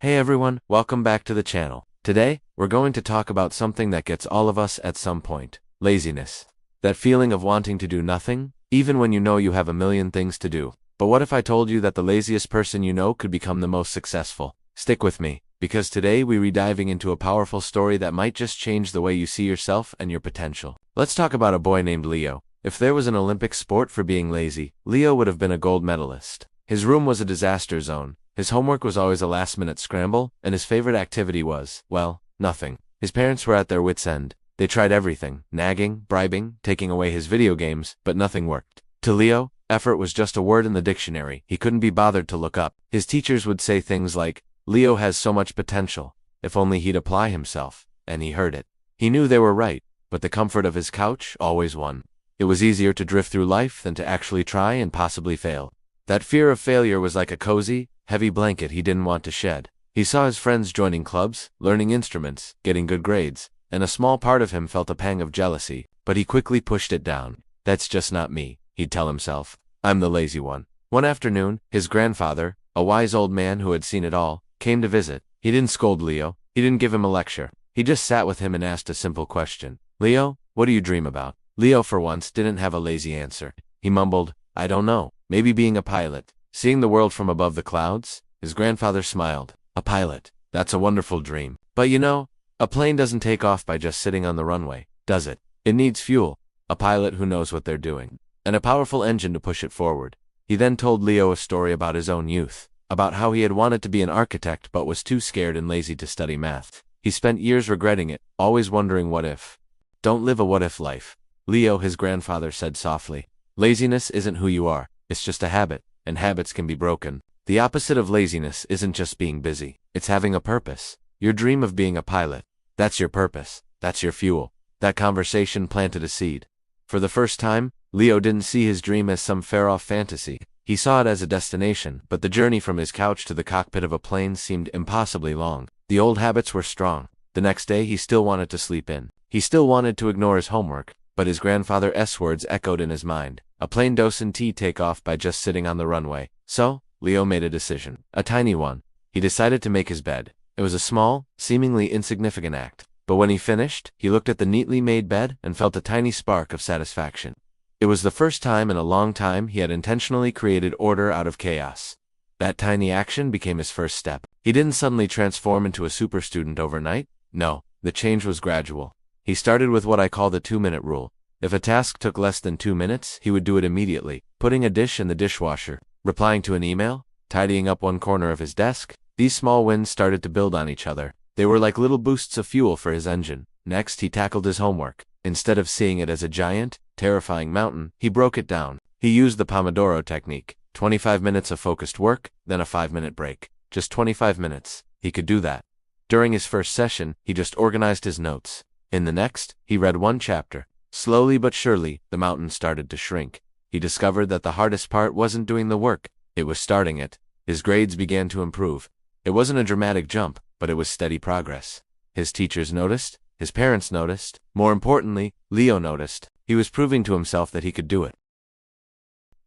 Hey everyone, welcome back to the channel. Today, we're going to talk about something that gets all of us at some point. Laziness. That feeling of wanting to do nothing, even when you know you have a million things to do. But what if I told you that the laziest person you know could become the most successful? Stick with me, because today we're diving into a powerful story that might just change the way you see yourself and your potential. Let's talk about a boy named Leo. If there was an Olympic sport for being lazy, Leo would have been a gold medalist. His room was a disaster zone. His homework was always a last-minute scramble, and his favorite activity was, well, nothing. His parents were at their wits' end. They tried everything, nagging, bribing, taking away his video games, but nothing worked. To Leo, effort was just a word in the dictionary he couldn't be bothered to look up. His teachers would say things like, "Leo has so much potential. If only he'd apply himself." And he heard it. He knew they were right, but the comfort of his couch always won. It was easier to drift through life than to actually try and possibly fail. That fear of failure was like a cozy, heavy blanket he didn't want to shed. He saw his friends joining clubs, learning instruments, getting good grades, and a small part of him felt a pang of jealousy, but he quickly pushed it down. "That's just not me," he'd tell himself. "I'm the lazy one." One afternoon, his grandfather, a wise old man who had seen it all, came to visit. He didn't scold Leo. He didn't give him a lecture. He just sat with him and asked a simple question. "Leo, what do you dream about?" Leo, for once, didn't have a lazy answer. He mumbled, "I don't know. Maybe being a pilot. Seeing the world from above the clouds?" His grandfather smiled. "A pilot. That's a wonderful dream. But you know, a plane doesn't take off by just sitting on the runway, does it? It needs fuel, a pilot who knows what they're doing, and a powerful engine to push it forward." He then told Leo a story about his own youth, about how he had wanted to be an architect but was too scared and lazy to study math. He spent years regretting it, always wondering what if. "Don't live a what-if life, Leo," his grandfather said softly. "Laziness isn't who you are, it's just a habit, and habits can be broken. The opposite of laziness isn't just being busy, it's having a purpose. Your dream of being a pilot, that's your purpose, that's your fuel." That conversation planted a seed. For the first time, Leo didn't see his dream as some far-off fantasy. He saw it as a destination, but the journey from his couch to the cockpit of a plane seemed impossibly long. The old habits were strong. The next day he still wanted to sleep in. He still wanted to ignore his homework, but his grandfather's words echoed in his mind. A plane doesn't take off by just sitting on the runway. So, Leo made a decision. A tiny one. He decided to make his bed. It was a small, seemingly insignificant act. But when he finished, he looked at the neatly made bed and felt a tiny spark of satisfaction. It was the first time in a long time he had intentionally created order out of chaos. That tiny action became his first step. He didn't suddenly transform into a super student overnight. No, the change was gradual. He started with what I call the 2-minute rule. If a task took less than 2 minutes, he would do it immediately. Putting a dish in the dishwasher, replying to an email, tidying up one corner of his desk. These small wins started to build on each other. They were like little boosts of fuel for his engine. Next, he tackled his homework. Instead of seeing it as a giant, terrifying mountain, he broke it down. He used the Pomodoro technique. 25 minutes of focused work, then a 5-minute break. Just 25 minutes. He could do that. During his first session, he just organized his notes. In the next, he read one chapter. Slowly but surely, the mountain started to shrink. He discovered that the hardest part wasn't doing the work, it was starting it. His grades began to improve. It wasn't a dramatic jump, but it was steady progress. His teachers noticed, his parents noticed, more importantly, Leo noticed. He was proving to himself that he could do it.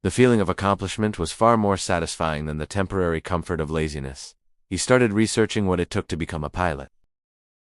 The feeling of accomplishment was far more satisfying than the temporary comfort of laziness. He started researching what it took to become a pilot.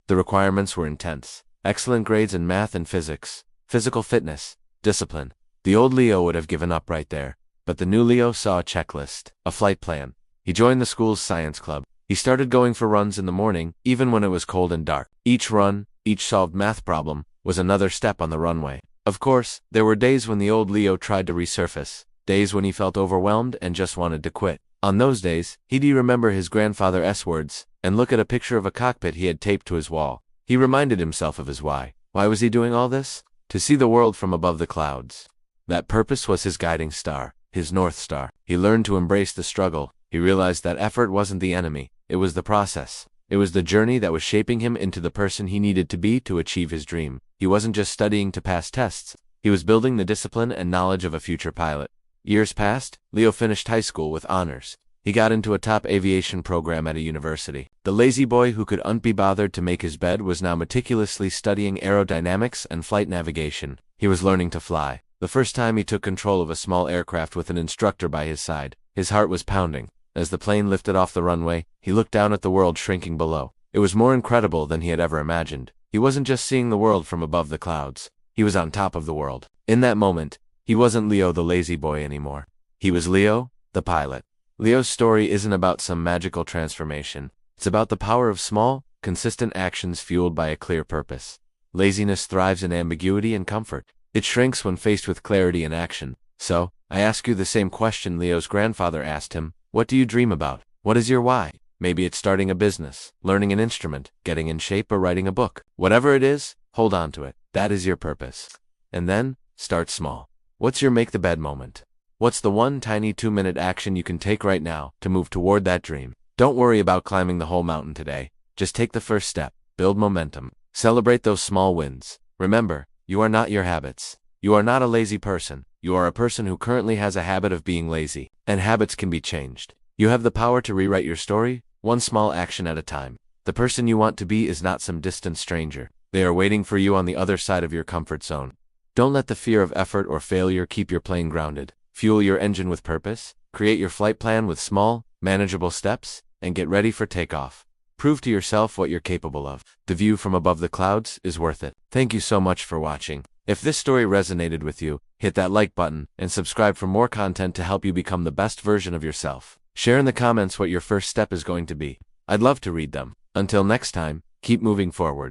The requirements were intense. Excellent grades in math and physics, physical fitness, discipline. The old Leo would have given up right there, but the new Leo saw a checklist, a flight plan. He joined the school's science club. He started going for runs in the morning, even when it was cold and dark. Each run, each solved math problem, was another step on the runway. Of course, there were days when the old Leo tried to resurface, days when he felt overwhelmed and just wanted to quit. On those days, he'd remember his grandfather's words, and look at a picture of a cockpit he had taped to his wall. He reminded himself of his why. Why was he doing all this? To see the world from above the clouds. That purpose was his guiding star, his North Star. He learned to embrace the struggle. He realized that effort wasn't the enemy, it was the process. It was the journey that was shaping him into the person he needed to be to achieve his dream. He wasn't just studying to pass tests, he was building the discipline and knowledge of a future pilot. Years passed, Leo finished high school with honors. He got into a top aviation program at a university. The lazy boy who couldn't be bothered to make his bed was now meticulously studying aerodynamics and flight navigation. He was learning to fly. The first time he took control of a small aircraft with an instructor by his side, his heart was pounding. As the plane lifted off the runway, he looked down at the world shrinking below. It was more incredible than he had ever imagined. He wasn't just seeing the world from above the clouds. He was on top of the world. In that moment, he wasn't Leo the lazy boy anymore. He was Leo, the pilot. Leo's story isn't about some magical transformation. It's about the power of small, consistent actions fueled by a clear purpose. Laziness thrives in ambiguity and comfort. It shrinks when faced with clarity and action. So, I ask you the same question Leo's grandfather asked him. What do you dream about? What is your why? Maybe it's starting a business, learning an instrument, getting in shape, or writing a book. Whatever it is, hold on to it. That is your purpose. And then, start small. What's your make the bed moment? What's the one tiny 2-minute action you can take right now to move toward that dream? Don't worry about climbing the whole mountain today. Just take the first step. Build momentum. Celebrate those small wins. Remember, you are not your habits. You are not a lazy person. You are a person who currently has a habit of being lazy. And habits can be changed. You have the power to rewrite your story, one small action at a time. The person you want to be is not some distant stranger. They are waiting for you on the other side of your comfort zone. Don't let the fear of effort or failure keep your plane grounded. Fuel your engine with purpose, create your flight plan with small, manageable steps, and get ready for takeoff. Prove to yourself what you're capable of. The view from above the clouds is worth it. Thank you so much for watching. If this story resonated with you, hit that like button and subscribe for more content to help you become the best version of yourself. Share in the comments what your first step is going to be. I'd love to read them. Until next time, keep moving forward.